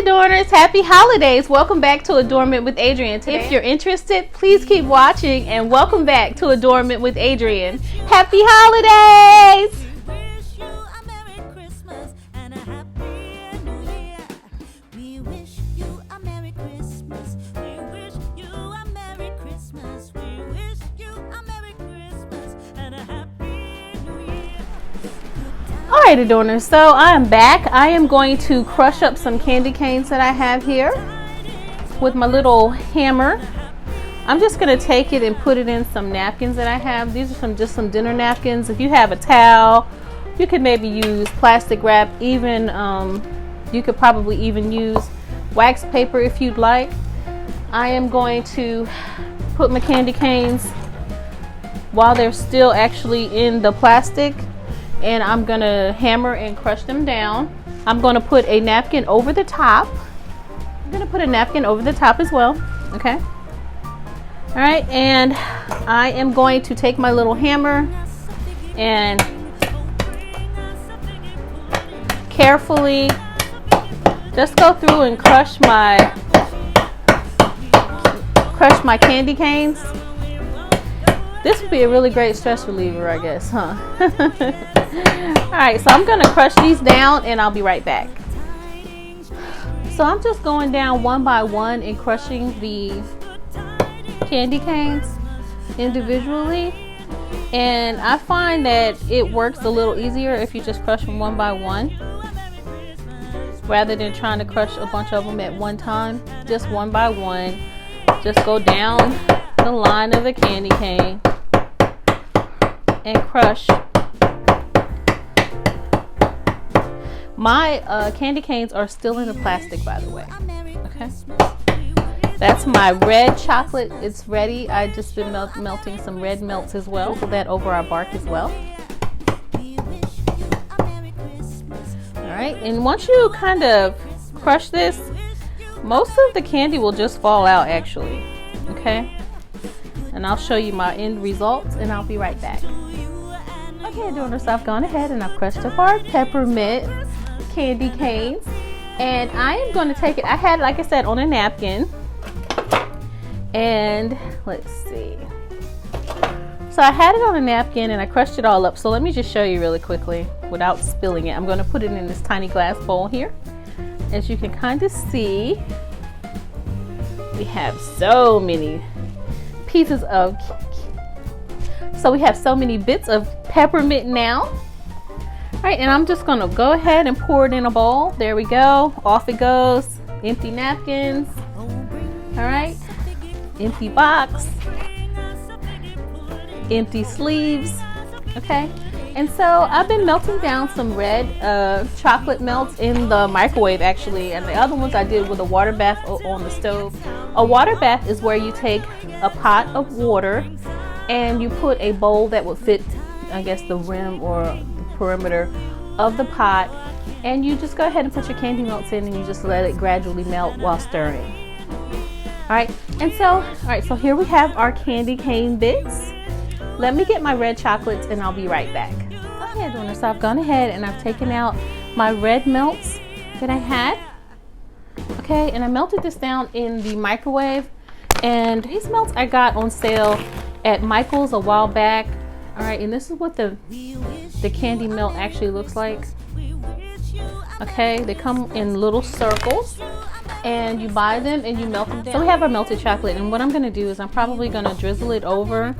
Adorners, happy holidays. Welcome back to Adornment with Adrienne. Today, if you're interested, please keep watching, and welcome back to Adornment with Adrienne. Happy holidays. Alright, Adorners, so I am back. I am going to crush up some candy canes that I have here with my little hammer. I'm just going to take it and put it in some napkins that I have. These are just some dinner napkins. If you have a towel, you could maybe use plastic wrap. Even you could probably even use wax paper if you'd like. I am going to put my candy canes while they're still actually in the plastic, and I'm gonna hammer and crush them down. I'm gonna put a napkin over the top. I'm gonna put a napkin over the top as well, okay? All right, and I am going to take my little hammer and carefully just go through and crush my candy canes. This would be a really great stress reliever, I guess, huh? Alright, so I'm going to crush these down and I'll be right back. So I'm just going down one by one and crushing the candy canes individually. And I find that it works a little easier if you just crush them one by one, rather than trying to crush a bunch of them at one time. Just one by one. Just go down the line of the candy cane and crush. My candy canes are still in the plastic, by the way. Okay, that's my red chocolate. It's ready. I just been melting some red melts as well. Put that over our bark as well. All right, and once you kind of crush this, most of the candy will just fall out actually. Okay, and I'll show you my end results and I'll be right back. Okay, Adorners, so I've gone ahead and I've crushed up our peppermint candy canes, and I am going to take it. I had, like I said, on a napkin, and let's see. So I had it on a napkin and I crushed it all up. So let me just show you really quickly without spilling it. I'm going to put it in this tiny glass bowl here. As you can kind of see, we have so many pieces of, so we have so many bits of peppermint now. All right, and I'm just gonna go ahead and pour it in a bowl. There we go, off it goes. Empty napkins. All right, empty box, empty sleeves. Okay, and so I've been melting down some red chocolate melts in the microwave actually, and the other ones I did with a water bath on the stove. A water bath is where you take a pot of water and you put a bowl that would fit, I guess, the rim or the perimeter of the pot, and you just go ahead and put your candy melts in and you just let it gradually melt while stirring. All right, and so, so here we have our candy cane bits. Let me get my red chocolates and I'll be right back. Okay, Adorners, so I've gone ahead and I've taken out my red melts that I had. Okay, and I melted this down in the microwave, and these melts I got on sale at Michael's a while back. All right, and this is what the candy melt actually looks like. Okay, they come in little circles and you buy them and you melt them down. So we have our melted chocolate, and what I'm going to do is I'm probably going to drizzle it over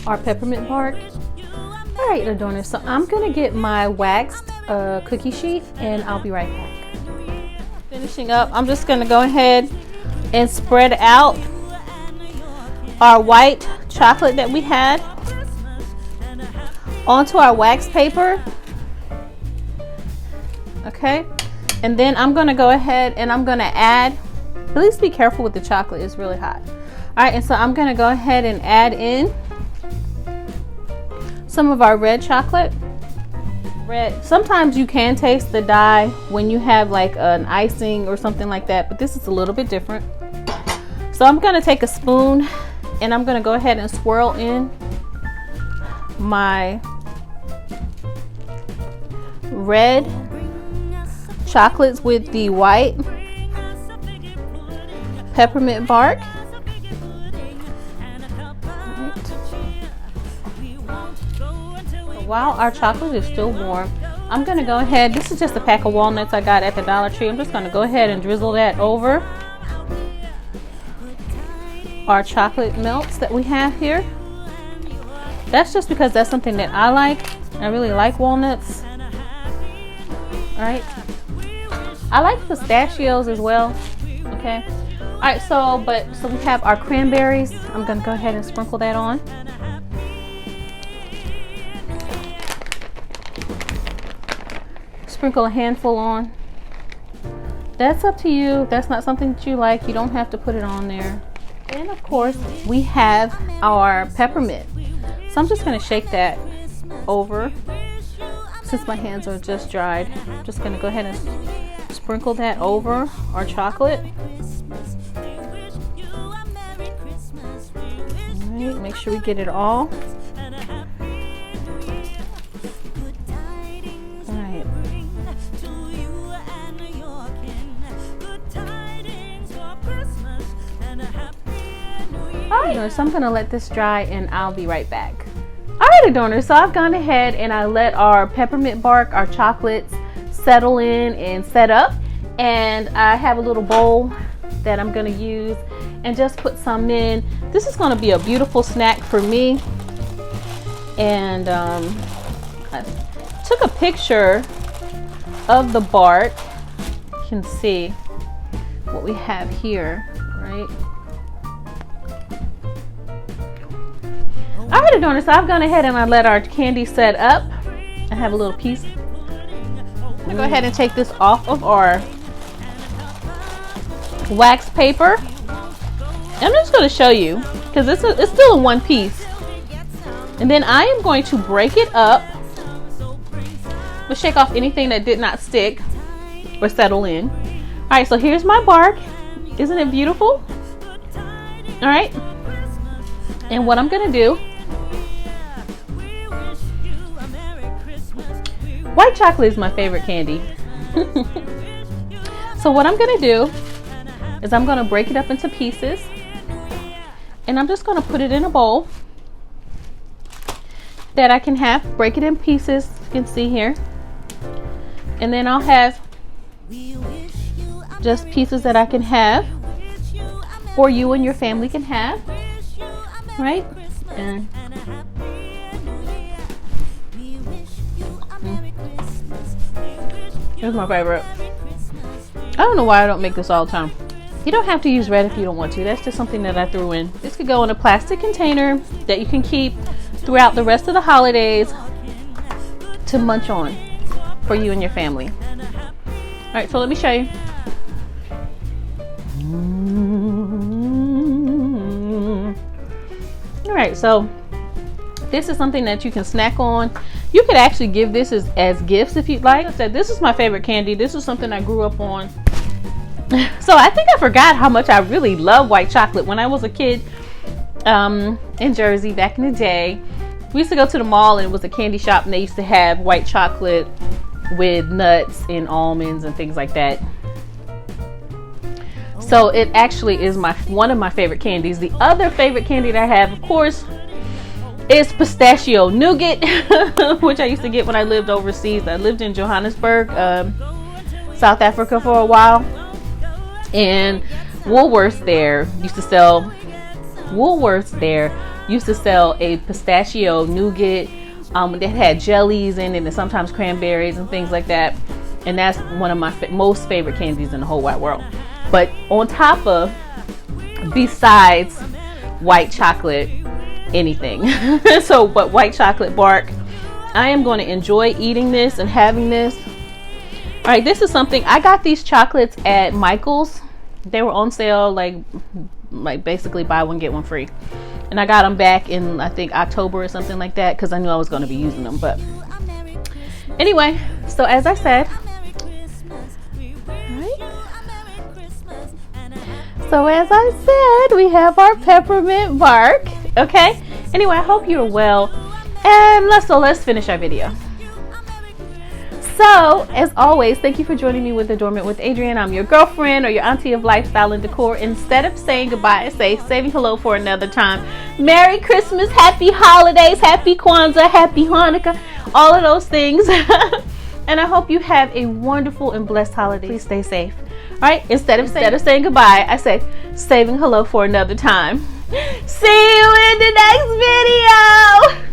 our peppermint bark. All right, Adorners, so I'm going to get my waxed cookie sheet and I'll be right back. Finishing up, I'm just going to go ahead and spread out our white chocolate that we had onto our wax paper. Okay, and then I'm going to go ahead and I'm going to add, please be careful with the chocolate, it's really hot. All right, and so I'm going to go ahead and add in some of our red chocolate. Sometimes you can taste the dye when you have like an icing or something like that, but this is a little bit different. So I'm going to take a spoon and I'm going to go ahead and swirl in my red chocolates with the white peppermint bark. While our chocolate is still warm, I'm going to go ahead, this is just a pack of walnuts I got at the Dollar Tree. I'm just going to go ahead and drizzle that over our chocolate melts that we have here. That's just because that's something that I like. I really like walnuts. Alright. I like pistachios as well. Okay. Alright, so we have our cranberries. I'm going to go ahead and sprinkle that on. Sprinkle a handful on. That's up to you. That's not something that you like. You don't have to put it on there. And of course, we have our peppermint. So I'm just going to shake that over. Since my hands are just dried, I'm just going to go ahead and sprinkle that over our chocolate. All right, make sure we get it all. Alright, so I'm going to let this dry and I'll be right back. Alright, Adorners, so I've gone ahead and I let our peppermint bark, our chocolates, settle in and set up. And I have a little bowl that I'm going to use and just put some in. This is going to be a beautiful snack for me. And I took a picture of the bark. You can see what we have here, right? Alright, Adorners, so I've gone ahead and I let our candy set up. I have a little piece. I'm going to go ahead and take this off of our wax paper. I'm just going to show you because it's still in one piece. And then I am going to break it up. We'll shake off anything that did not stick or settle in. Alright, so here's my bark. Isn't it beautiful? Alright. And what I'm going to do, white chocolate is my favorite candy. So what I'm going to do is I'm going to break it up into pieces. And I'm just going to put it in a bowl that I can have. Break it in pieces, you can see here. And then I'll have just pieces that I can have, or you and your family can have, right? And here's my favorite. I don't know why I don't make this all the time. You don't have to use red if you don't want to. That's just something that I threw in. This could go in a plastic container that you can keep throughout the rest of the holidays to munch on for you and your family. All right, so let me show you. All right, so this is something that you can snack on. You could actually give this as gifts if you'd like. Like I said, this is my favorite candy. This is something I grew up on. So I think I forgot how much I really love white chocolate. When I was a kid in Jersey back in the day, we used to go to the mall and it was a candy shop and they used to have white chocolate with nuts and almonds and things like that. So it actually is one of my favorite candies. The other favorite candy that I have, of course, is pistachio nougat, which I used to get when I lived overseas. I lived in Johannesburg, South Africa for a while. And Woolworths there used to sell a pistachio nougat that had jellies in it and sometimes cranberries and things like that. And that's one of my most favorite candies in the whole wide world. But on top of, besides white chocolate, anything. But white chocolate bark, I am going to enjoy eating this and having this. All right, this is something I got these chocolates at Michael's. They were on sale, like basically buy one get one free, and I got them back in I think October or something like that because I knew I was going to be using them. But anyway, so as I said, we have our peppermint bark. Okay. Anyway, I hope you're well, and let's finish our video. So, as always, thank you for joining me with Adornment with Adrienne. I'm your girlfriend or your auntie of lifestyle and decor. Instead of saying goodbye, I say saving hello for another time. Merry Christmas, happy holidays, happy Kwanzaa, happy Hanukkah, all of those things. And I hope you have a wonderful and blessed holiday. Please stay safe. All right, instead of saying goodbye, I say saving hello for another time. See you in the next video.